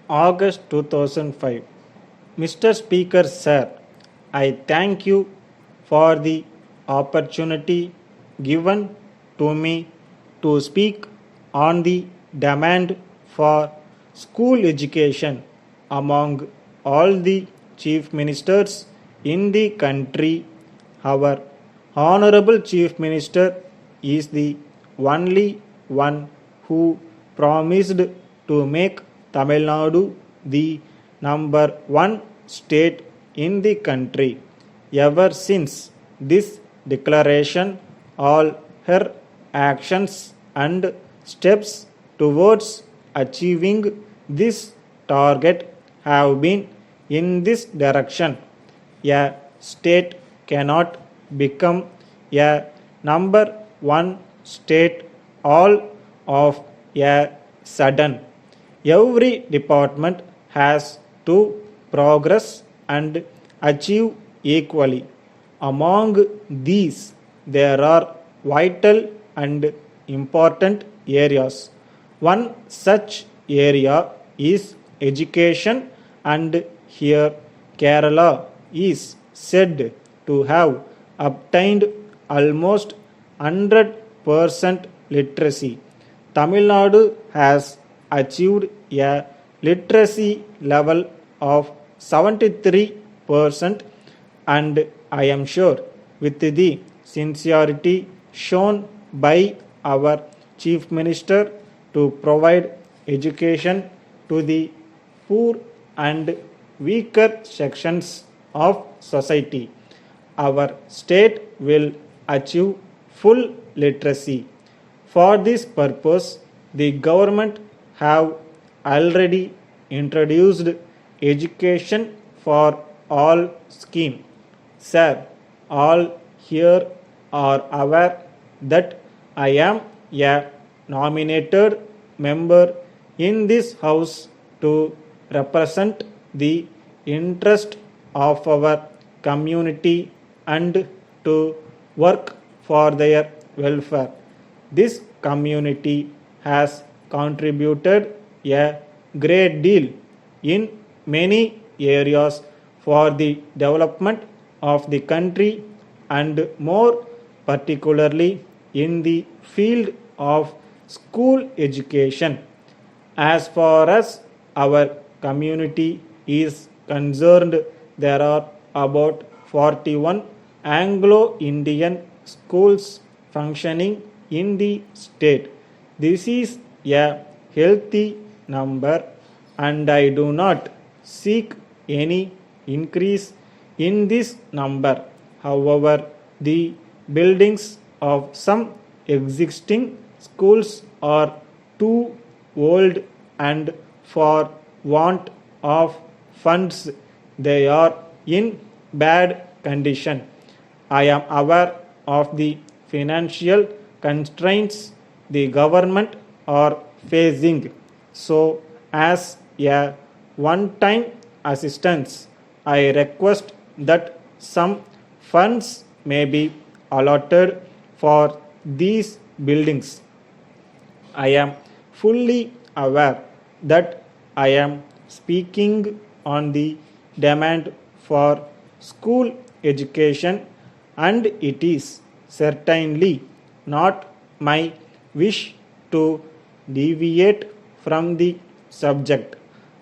August 2005. Mr. Speaker, Sir, I thank you for the opportunity given to me to speak on the demand for school education among all the chief ministers in the country. Our Honorable Chief Minister is the only one who promised to make Tamil Nadu the number one state in the country. Ever since this declaration, all her actions and steps towards achieving this target have been in this direction. A state cannot become a number one state all of a sudden. Every department has to progress and achieve equally. Among these, there are vital and important areas. One such area is education, and here Kerala is said to have obtained almost 100% literacy. Tamil Nadu has achieved a literacy level of 73%, and I am sure with the sincerity shown by our Chief Minister to provide education to the poor and weaker sections of society, our state will achieve full literacy. For this purpose, the government have already introduced education for all scheme. Sir, all here are aware that I am a nominated member in this house to represent the interest of our community and to work for their welfare. This community has contributed a great deal in many areas for the development of the country, and more particularly in the field of school education. As far as our community is concerned, there are about 41 Anglo-Indian schools functioning in the state. This is a healthy number, and I do not seek any increase in this number. However, the buildings of some existing schools are too old, and for want of funds, they are in bad condition. I am aware of the financial constraints the government are facing. So, as a one-time assistance, I request that some funds may be allotted for these buildings. I am fully aware that I am speaking on the demand for school education, and it is certainly not my wish to deviate from the subject.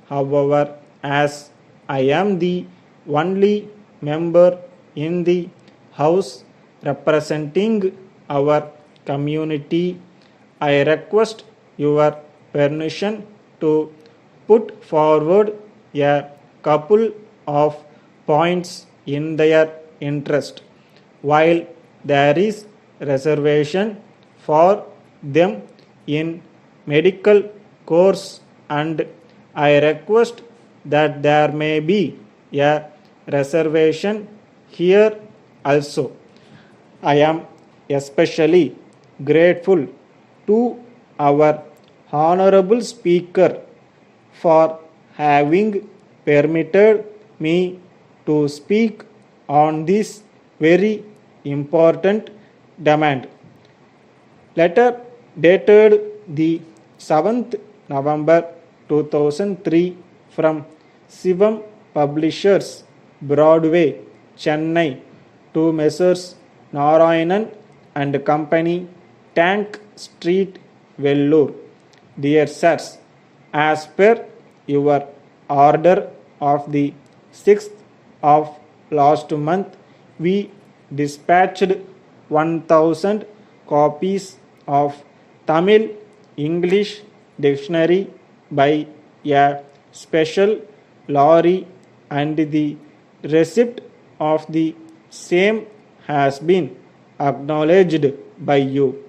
However, as I am the only member in the House representing our community, I request your permission to put forward a couple of points in their interest. While there is reservation for them in medical course, and I request that there may be a reservation here also. I am especially grateful to our Honorable Speaker for having permitted me to speak on this very important demand. Letter dated the 7th November 2003 from Shivam Publishers, Broadway, Chennai, to Messrs. Narayanan and Company, Tank Street, Vellore. Dear Sirs, as per your order of the 6th of last month, we dispatched 1000 copies of Tamil English dictionary by a special lorry, and the receipt of the same has been acknowledged by you.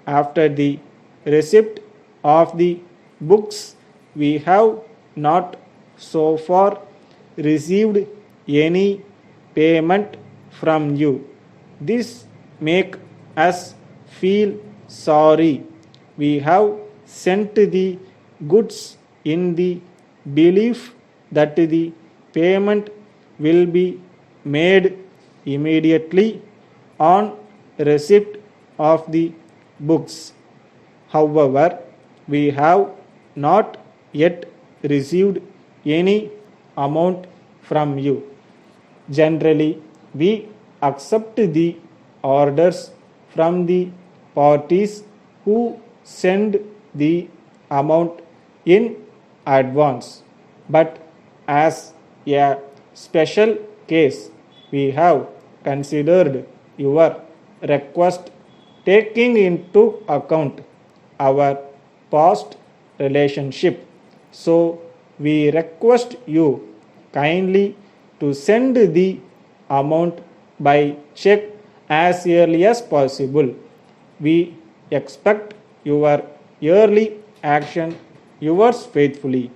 After the receipt of the books, we have not so far received any payment from you. This make us feel sorry. We have sent the goods in the belief that the payment will be made immediately on receipt of the books. However, we have not yet received any amount from you. Generally, we accept the orders from the parties who send the amount in advance, but as a special case, we have considered your request, taking into account our past relationship. So, we request you kindly to send the amount by check as early as possible. We expect your early action. Yours faithfully,